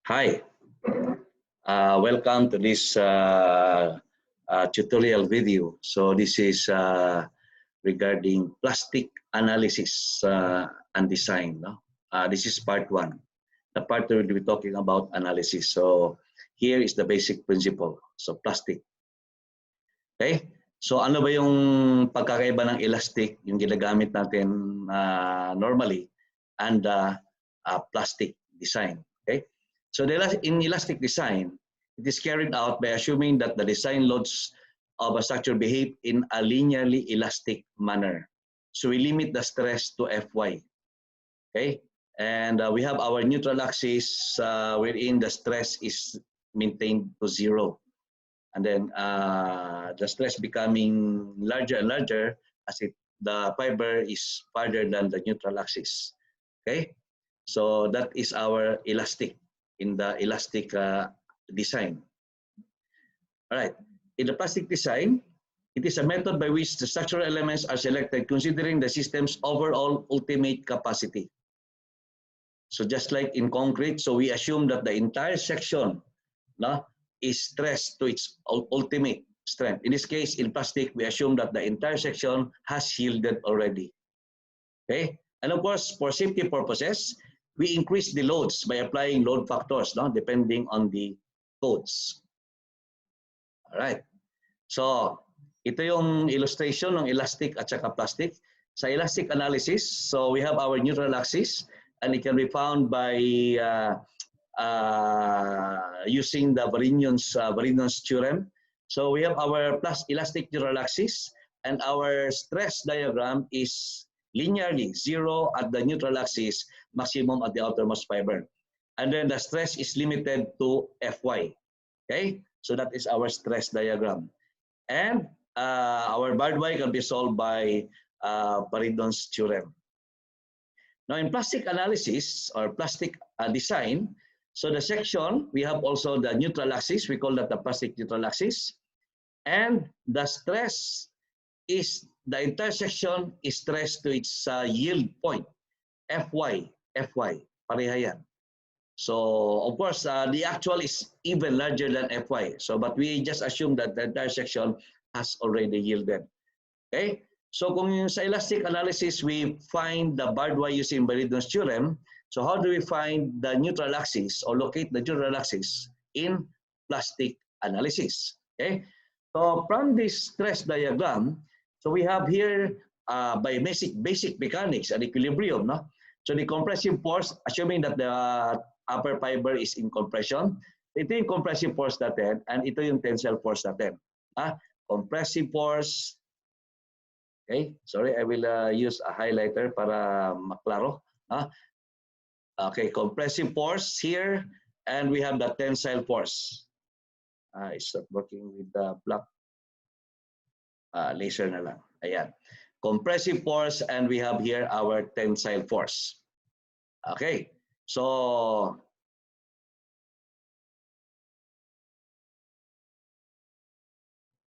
Hi, welcome to this tutorial video. So this is regarding plastic analysis and design. No? This is part one. The part two we'll be talking about analysis. So here is the basic principle. So plastic. Okay? So ano ba yung pagkakaiba ng elastic, yung ginagamit natin normally, and plastic design. Okay? So in elastic design, it is carried out by assuming that the design loads of a structure behave in a linearly elastic manner. So we limit the stress to Fy. Okay? And we have our neutral axis wherein the stress is maintained to 0. And then the stress becoming larger and larger as the fiber is farther than the neutral axis. Okay? So that is our elastic in the elastic design. All right. In the plastic design, it is a method by which the structural elements are selected considering the system's overall ultimate capacity. So just like in concrete, so we assume that the entire section is stressed to its ultimate strength. In this case, in plastic, we assume that the entire section has yielded already. Okay? And of course, for safety purposes, we increase the loads by applying load factors, depending on the codes. All right. So, ito yung illustration ng elastic at saka plastic. Sa elastic analysis, so we have our neutral axis, and it can be found by using the Varignon's theorem. So we have our elastic neutral axis, and our stress diagram is linearly 0 at the neutral axis, maximum at the outermost fiber. And then the stress is limited to Fy. Okay? So that is our stress diagram. And our barred Y can be solved by Varignon's theorem. Now in plastic analysis or plastic design, so the section, we have also the neutral axis. We call that the plastic neutral axis. And the stress is, the entire section is stressed to its yield point, Fy, pareha yan. So, of course, the actual is even larger than Fy. So, but we just assume that the entire section has already yielded. Okay? So, kung sa elastic analysis, we find the barred Y using Varignon's theorem. So, how do we find the neutral axis or locate the neutral axis in plastic analysis? Okay? So, from this stress diagram, so we have here by basic mechanics and equilibrium. No? So, the compressive force, assuming that the upper fiber is in compression, ito yung compressive force natin and ito yung tensile force natin. Compressive force, okay, sorry, I will use a highlighter para maklaro. Okay, compressive force here, and we have the tensile force. It's not working with the black laser na lang. Ayan. Compressive force, and we have here our tensile force. Okay, so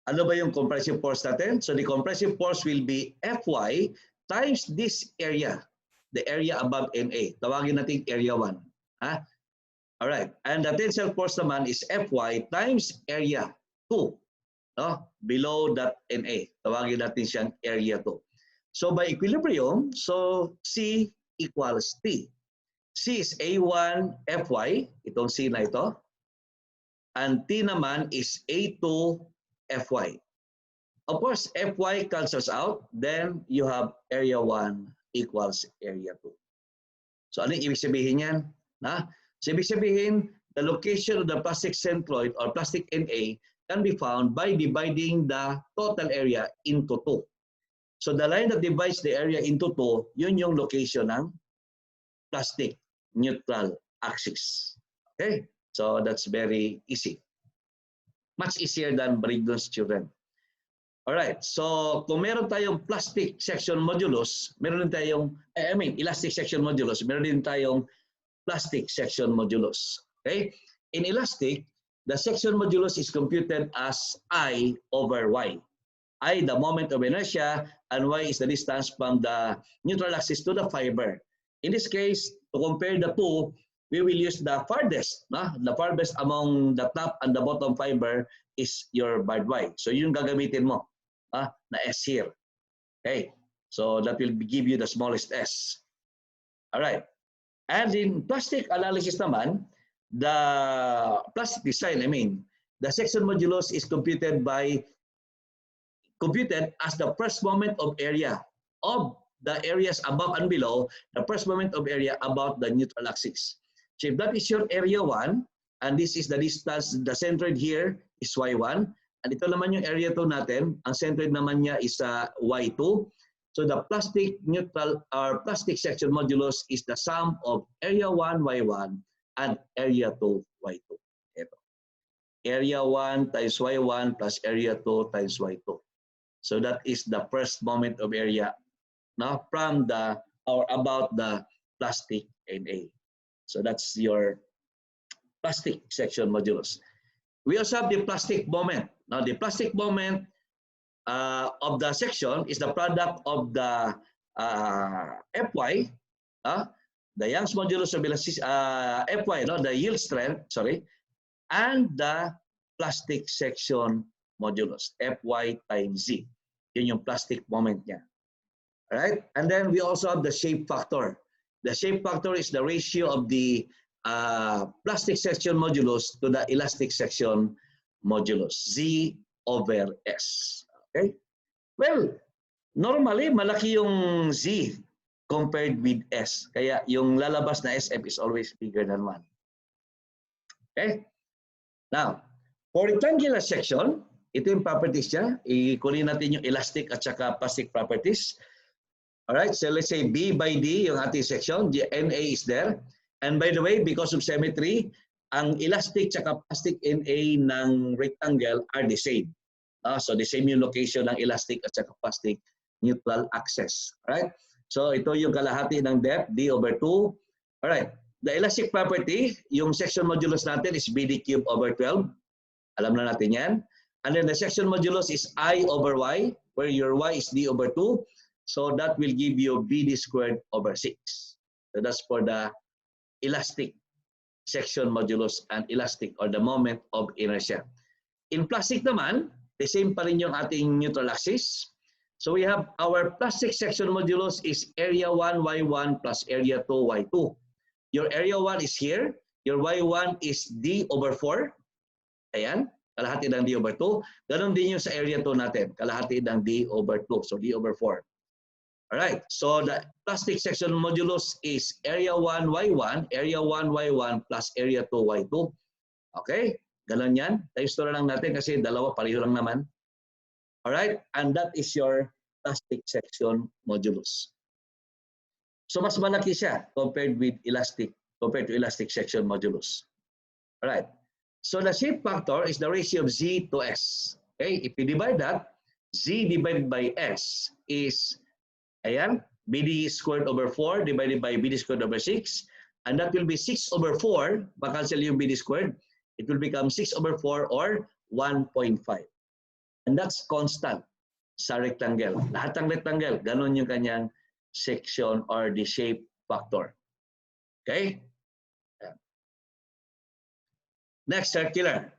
ano ba yung compressive force natin? So the compressive force will be Fy times this area, the area above NA. Tawagin natin area 1. All right. And the tensile force naman is Fy times area 2. Below that NA. Tawagin natin siyang area 2. So by equilibrium, so C equals T. C is A1 Fy, itong C na ito. And T naman is A2 Fy. Of course, Fy cancels out, then you have area 1 equals area 2. So ano yung ibig sabihin yan? So ibig sabihin, the location of the plastic centroid or plastic NA can be found by dividing the total area into 2. So the line that divides the area into 2, yun yung location ng plastic neutral axis. Okay? So that's very easy. Much easier than Varignon's theorem. Alright, so kung meron tayong plastic section modulus, meron din tayong, elastic section modulus, meron din tayong plastic section modulus. Okay? In elastic, the section modulus is computed as I over Y. I, the moment of inertia, and Y is the distance from the neutral axis to the fiber. In this case, to compare the two, we will use the farthest. The farthest among the top and the bottom fiber is your barbed wire. So yung gagamitin mo na S here. Okay. So that will give you the smallest S. All right. And in plastic analysis naman, the plastic design, the section modulus is computed as the first moment of area of the areas above and below, the first moment of area about the neutral axis. So if that is your area 1, and this is the distance, the centroid here is y1, and ito naman yung area 2 natin, ang centroid naman niya is y2. So the plastic neutral or plastic section modulus is the sum of area 1 y1 and area 2 y2. Ito. Area 1 times y1 plus area 2 times y2. So that is the first moment of area from the or about the plastic NA. So that's your plastic section modulus. We also have the plastic moment. Now the plastic moment of the section is the product of the Fy, the Young's modulus of Fy, the yield strength, and the plastic section modulus, Fy times Z. Yun yung plastic moment niya. Alright? And then we also have the shape factor. The shape factor is the ratio of the plastic section modulus to the elastic section modulus, Z over S. Okay? Well, normally, malaki yung Z compared with S. Kaya yung lalabas na SF is always bigger than 1. Okay? Now, for rectangular section, ito yung properties niya. Ikunin natin yung elastic at saka plastic properties. Alright, so let's say B by D, yung ating section, NA is there. And by the way, because of symmetry, ang elastic at plastic NA ng rectangle are the same. So the same yung location ng elastic at saka plastic neutral axis. Alright, so ito yung kalahati ng depth, D over 2. Alright, the elastic property, yung section modulus natin is BD cube over 12. Alam na natin yan. And then the section modulus is I over Y, where your Y is D over 2. So that will give you BD squared over 6. So that's for the elastic section modulus and elastic or the moment of inertia. In plastic naman, the same pa rin yung ating neutral axis. So we have our plastic section modulus is area 1 y1 plus area 2 y2. Your area 1 is here. Your y1 is D over 4. Ayan, kalahati ng D over 2. Ganon din yung sa area 2 natin. Kalahati ng D over 2. So D over 4. Alright, so the plastic section modulus is area 1 y1, area 1 y1 plus area 2 y2. Okay, ganon yan. Times 2 na lang natin kasi dalawa pareho lang naman. Alright, and that is your plastic section modulus. So mas malaki siya compared to elastic section modulus. Alright, so the shape factor is the ratio of Z to S. Okay, if you divide that, Z divided by S is ayan, BD squared over 4 divided by BD squared over 6. And that will be 6 over 4. Makancel yung BD squared. It will become 6 over 4 or 1.5. And that's constant sa rectangle. Lahat ng rectangle, ganun yung kanyang section or the shape factor. Okay? Next, circular.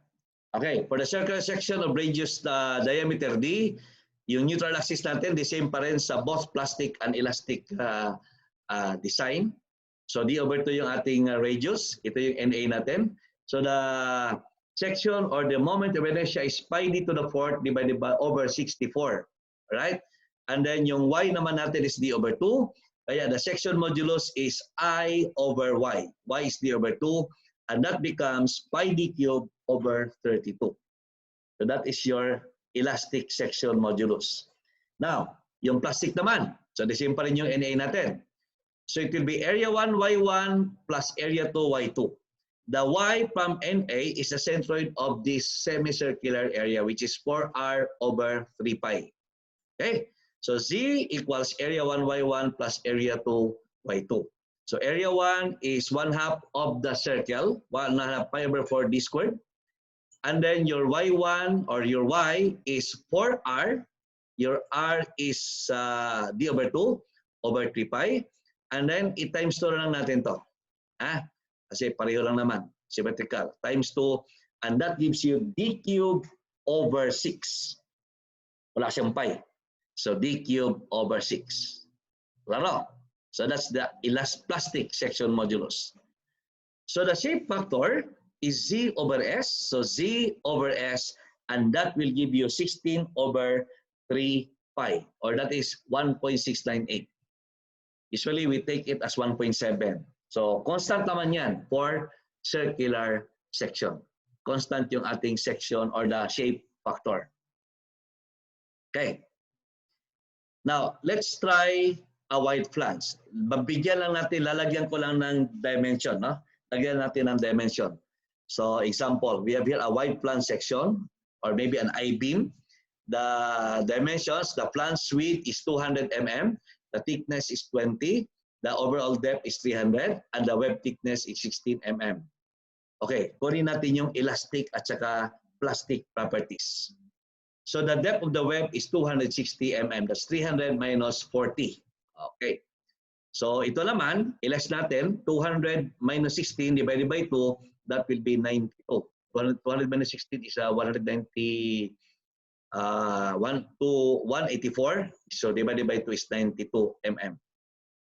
Okay, for the circular section of radius diameter D, yung neutral axis natin, the same pa rin sa both plastic and elastic design. So D over 2 yung ating radius. Ito yung NA natin. So the section or the moment of inertia is pi d to the 4th divided by over 64. Right? And then yung Y naman natin is D over 2. Kaya the section modulus is I over Y. Y is D over 2. And that becomes pi d cubed over 32. So that is your elastic section modulus. Now, yung plastic naman. So the same pa rin yung NA natin. So it will be area 1 y1 plus area 2 y2. The Y from NA is the centroid of this semicircular area, which is 4r over 3 pi. Okay? So Z equals area 1 y1 plus area 2 y2. So area 1 is 1/2 of the circle, 1/2 pi over 4 d squared. And then your y1 or your y is 4r. Your r is d over 2 over 3 pi. And then i-times 2 lang natin to. Kasi pareho lang naman, symmetrical. Times 2, and that gives you d cubed over 6. Wala siyang pi. So d cubed over 6. Klaro? So that's the elastic section modulus. So the shape factor is z over s. So z over s, and that will give you 16 over 3 pi, or that is 1.698. Usually we take it as 1.7. So constant naman yan for circular section. Constant yung ating section or the shape factor. Okay. Now, let's try a wide flange. Babigyan lang natin, lalagyan ko lang ng dimension. No? Lagyan natin ng dimension. So, example, we have here a wide flange section or maybe an I-beam. The dimensions, the flange width is 200 mm, the thickness is 20, the overall depth is 300, and the web thickness is 16 mm. Okay, kunin natin yung elastic at saka plastic properties. So the depth of the web is 260 mm. That's 300 minus 40. Okay. So ito naman, ilas natin, 200 minus 16 divided by 2, that will be 92. 200 minus 16 is 190. 184. So divided by 2 is 92 mm.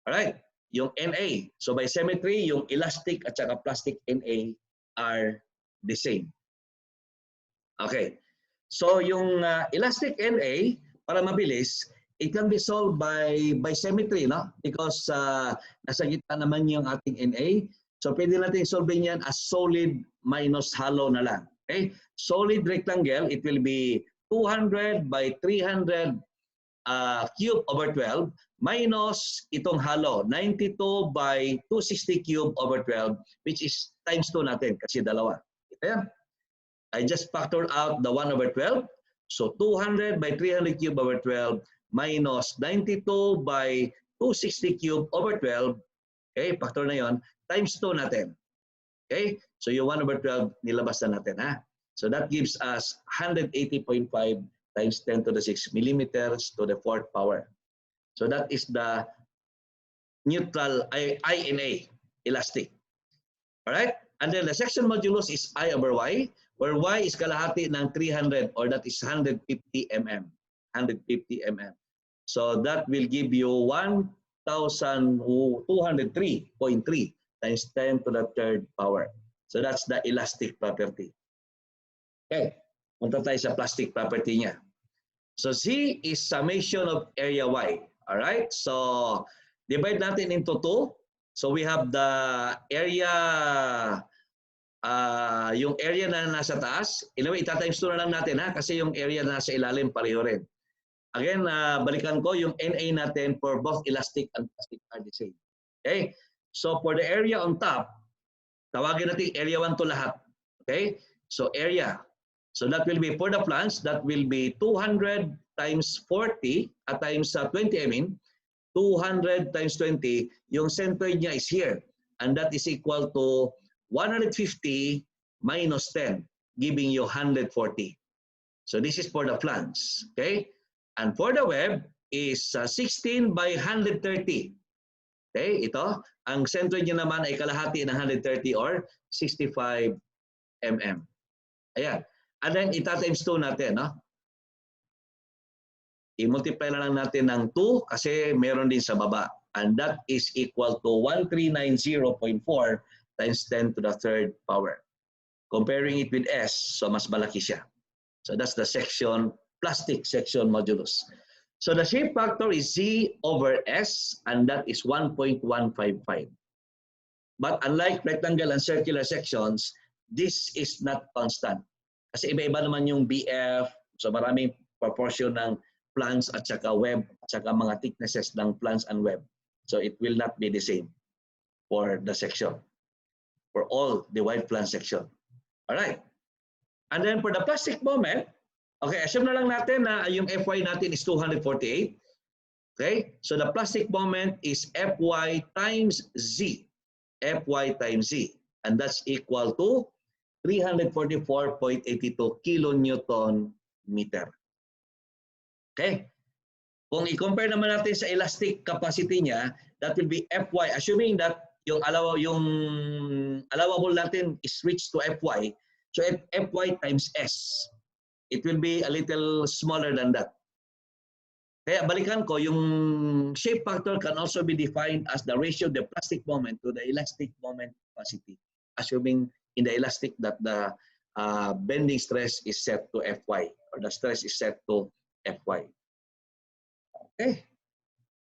Alright. Yung NA. So by symmetry, yung elastic at saka plastic NA are the same. Okay. So yung elastic NA, para mabilis, it can be solved by symmetry, no? Because nasa gitna naman yung ating NA. So pwede natin solve yan as solid minus hollow na lang. Okay? Solid rectangle, it will be 200 by 300 cube over 12 minus itong hollow, 92 by 260 cube over 12, which is times 2 natin kasi dalawa. Ito yan. I just factor out the 1 over 12. So 200 by 300 cube over 12 minus 92 by 260 cube over 12. Okay, factor na yon, times 2 natin. Okay, so yung 1 over 12 nilabas na natin. Ha? So that gives us 180.5 times 10 to the 6 millimeters to the 4th power. So that is the neutral INA, elastic. Alright? And then the section modulus is I over Y, where Y is kalahati ng 300, or that is 150 mm. 150 mm. So that will give you 1,203.3 times 10 to the 3rd power. So that's the elastic property. Okay, punta tayo sa plastic property niya. So Z is summation of area Y. Alright, so divide natin into 2. So we have the area, yung area na nasa taas. Anyway, itatimes 2 na lang natin ha, kasi yung area na nasa ilalim pareho rin. Again, balikan ko yung NA natin for both elastic and plastic are the same. Okay, so for the area on top, tawagin natin area 1 to lahat. Okay, so area. So that will be for the flange, that will be 200 times 40 times 20, I mean, 200 times 20, yung centroid niya is here. And that is equal to 150 minus 10, giving you 140. So this is for the flange, okay? And for the web is 16 by 130. Okay, ito. Ang centroid niya naman ay kalahati ng 130 or 65 mm. Ayan. And then, ita-times 2 natin, no? I-multiply na lang natin ng 2 kasi meron din sa baba. And that is equal to 1390.4 times 10 to the 3rd power. Comparing it with S, so mas malaki siya. So that's the section, plastic section modulus. So the shape factor is Z over S, and that is 1.155. But unlike rectangle and circular sections, this is not constant. Kasi iba-iba naman yung BF, so maraming proportion ng flange at saka web at saka mga thicknesses ng flange and web. So it will not be the same for the section, for all the wide flange section. Alright. And then for the plastic moment, okay, assume na lang natin na yung Fy natin is 248. Okay, so the plastic moment is Fy times Z. Fy times Z. And that's equal to 344.82 kilonewton meter. Okay? Kung i-compare naman natin sa elastic capacity niya, that will be Fy, assuming that yung allowable natin is reached to Fy. So Fy times S. It will be a little smaller than that. Kaya balikan ko, yung shape factor can also be defined as the ratio of the plastic moment to the elastic moment capacity, assuming in the elastic that the bending stress is set to Fy, or the stress is set to Fy. Okay.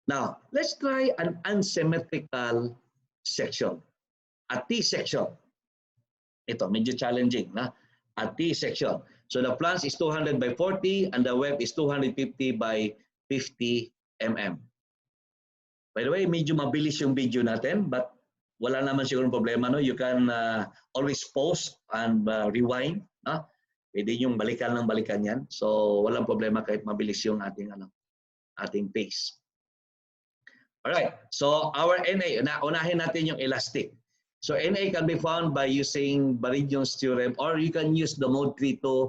Now, let's try an unsymmetrical section. A T-section. Ito, medyo challenging. Na? A T-section. So the flange is 200 by 40 and the web is 250 by 50 mm. By the way, medyo mabilis yung video natin, but wala naman siguro problema. No? You can always pause and rewind. No? Pwede yung balikan ng balikan yan. So walang problema kahit mabilis yung ating pace. Alright, so our NA, unahin natin yung elastic. So NA can be found by using Baridion's theorem, or you can use the mode 32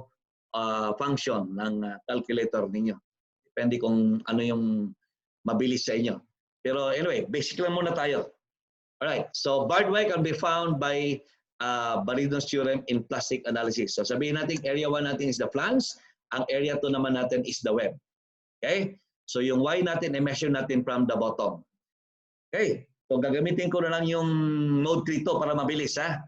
function ng calculator ninyo. Depende kung ano yung mabilis sa inyo. Pero anyway, basic lang muna tayo. Alright, so barred Y can be found by Baridion's theorem in plastic analysis. So sabihin natin, area 1 natin is the flange, ang area 2 naman natin is the web. Okay? So yung Y natin, i-measure natin from the bottom. Okay? So gagamitin ko na lang yung mode 32 para mabilis, ha?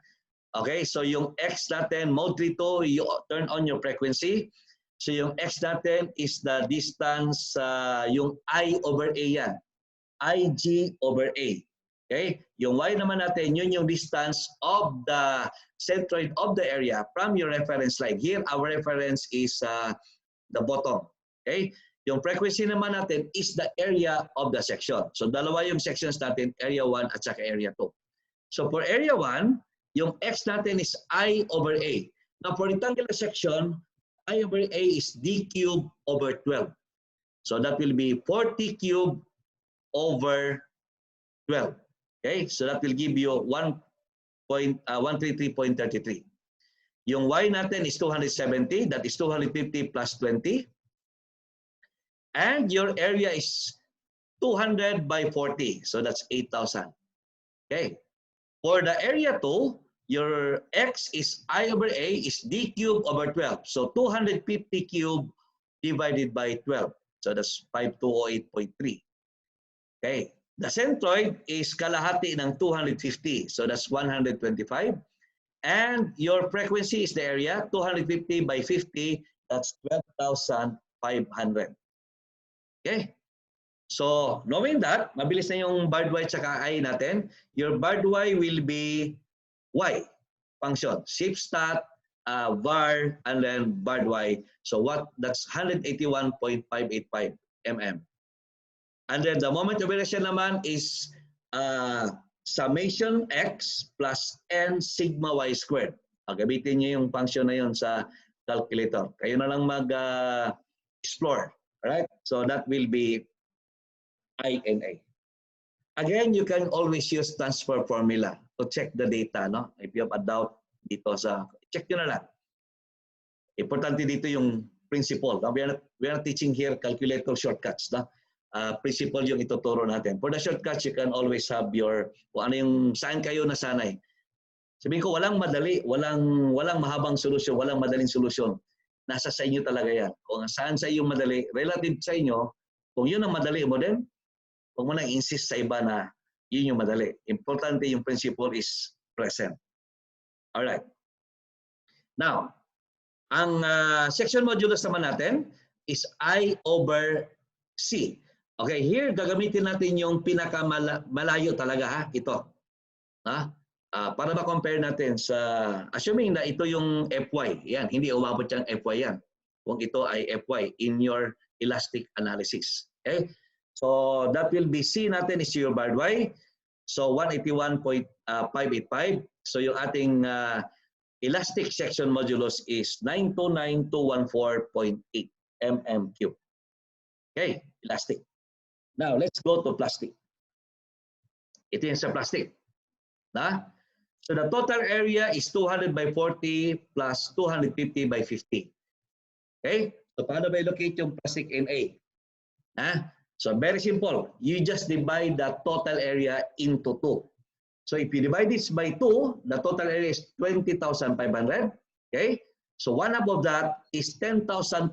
Okay? So yung X natin, mode 32, you turn on your frequency. So yung X natin is the distance, yung I over A yan. IG over A. Okay? Yung Y naman natin, yun yung distance of the centroid of the area from your reference line. Here, our reference is the bottom. Okay? Yung frequency naman natin is the area of the section. So dalawa yung sections natin, area 1 at saka area 2. So for area 1, yung X natin is I over A. Now for rectangular section, I over A is D cubed over 12. So that will be 40 cubed over 12. Okay? So that will give you 133.33. Yung Y natin is 270. That is 250 plus 20. And your area is 200 by 40. So that's 8,000. Okay. For the area 2, your X is I over A is D cubed over 12. So 250 cubed divided by 12. So that's 5208.3. Okay. The centroid is kalahati ng 250. So that's 125. And your frequency is the area, 250 by 50. That's 12,500. Okay. So, knowing that, mabilis na yung barred Y tsaka I natin, your barred Y will be Y function. Shift stat, var, and then barred Y. So, that's 181.585 mm. And then the moment of inertia naman is summation X plus N sigma Y squared. Gamitin nyo yung function na yun sa calculator. Kayo na lang mag-explore. Alright? So, that will be INA. Again, you can always use transfer formula to check the data. No? If you have a doubt dito check nyo na lang. Importante dito yung principle. We are not teaching here calculator shortcuts. No? Principle yung ituturo natin. For the shortcuts, you can always have kung ano yung saan kayo nasanay. Sabihin ko, walang madali, walang mahabang solusyon, walang madaling solusyon. Nasa sa inyo talaga yan. Kung saan sa iyo madali, relative sa inyo, kung yun ang madali mo din, huwag mo nang insist sa iba na yun yung madali. Importante yung principle is present. Alright. Now, ang section modulus naman natin is I over C. Okay, here gagamitin natin yung pinakamalayo talaga, ha? Ito. Ha? Para ma-compare natin sa, assuming na ito yung Fy. Yan, hindi umabot yung Fy yan. Kung ito ay Fy in your elastic analysis. Okay? So, that will be C natin is your barred Y. So, 181.585. So, yung ating elastic section modulus is 929214.8 mm3. Okay, elastic. Now, let's go to plastic. Ito yung sa plastic. Na? So, the total area is 200 by 40 plus 250 by 50. Okay? So, paano ba i-locate yung plastic NA? So, very simple. You just divide the total area into 2. So if you divide this by 2, the total area is 20,500. Okay? So one above that is 10,250.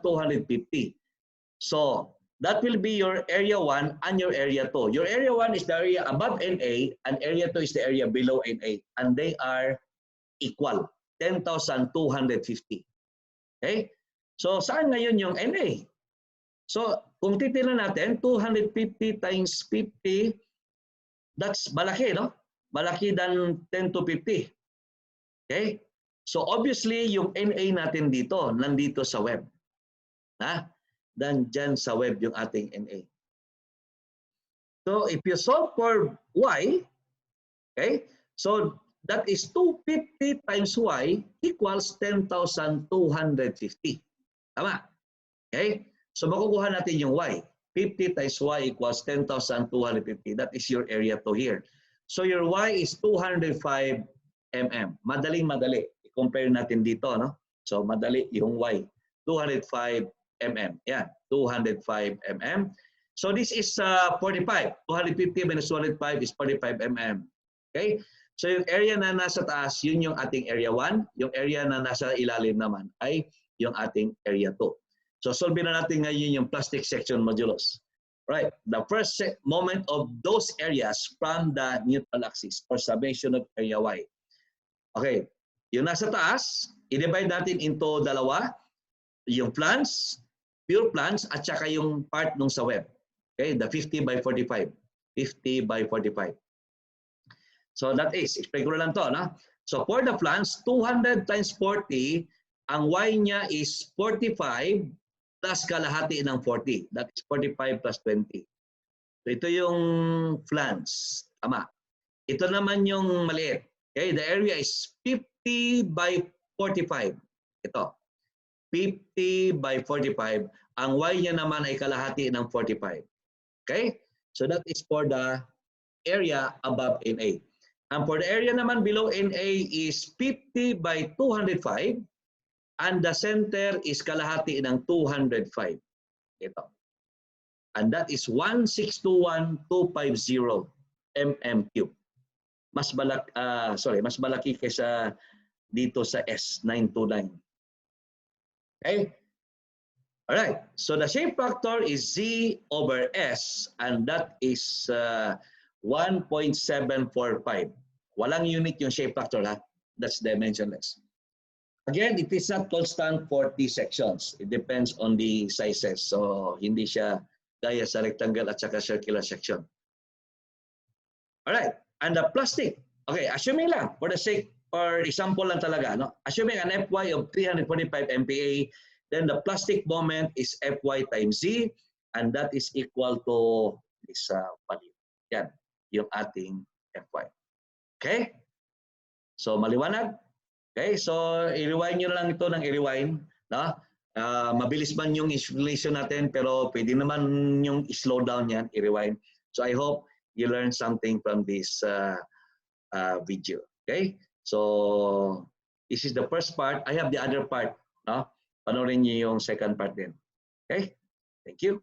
So that will be your area 1 and your area 2. Your area 1 is the area above NA and area 2 is the area below NA. And they are equal, 10,250. Okay? So saan ngayon yung NA? So kung titignan natin, 250 times 50, that's malaki, no? Malaki than 10 to 50. Okay? So obviously, yung NA natin dito, nandito sa web. Ha? Dyan sa web yung ating NA. So if you solve for Y, okay? So that is 250 times Y equals 10,250. Tama? Okay? So makukuha natin yung Y. 50 times Y equals 10,250. That is your area 2 here. So your Y is 205 mm. Madaling-madali. I-compare natin dito, no? So madali yung Y. 205 mm. Yan, 205 mm. So this is 45. 250 minus 205 is 45 mm. Okay? So yung area na nasa taas, yun yung ating area 1. Yung area na nasa ilalim naman ay yung ating area 2. So solve na natin ngayon yung plastic section modulus. Right. The first moment of those areas from the neutral axis or summation of area Y. Okay. Yung nasa taas, i-divide natin into dalawa. Yung plans, pure plans, at saka yung part nung sa web. Okay. The 50 by 45. 50 by 45. So that is, explain ko lang to. No? So for the plans, 200 times 40, ang Y niya is 45 plus kalahati ng 40. That is 45 plus 20. So ito yung flans. Tama. Ito naman yung maliit. Okay, the area is 50 by 45. Ito. 50 by 45. Ang Y niya naman ay kalahati ng 45. Okay? So that is for the area above NA. And for the area naman below NA is 50 by 205. And the center is kalahati ng 205. Ito. And that is 1621250 mm cube. Mas malaki kaysa dito sa S929. Okay? All right. So the shape factor is Z over S and that is 1.745. Walang unit yung shape factor, ha? That's dimensionless. Again, it is not constant for the sections. It depends on the sizes. So, hindi siya gaya sa rectangle at saka circular section. Alright. And the plastic. Okay, assuming lang, for the sake, for example lang talaga, no? Assuming an Fy of 345 MPa, then the plastic moment is Fy times Z, and that is equal to this value. Yan, yung ating Fy. Okay? So, maliwanag? Okay, so i-rewind nyo lang ito ng i-rewind. No? Mabilis man yung installation natin pero pwede naman yung slow down yan, i-rewind. So I hope you learned something from this video. Okay, so this is the first part. I have the other part. No? Panoorin nyo yung second part din. Okay, thank you.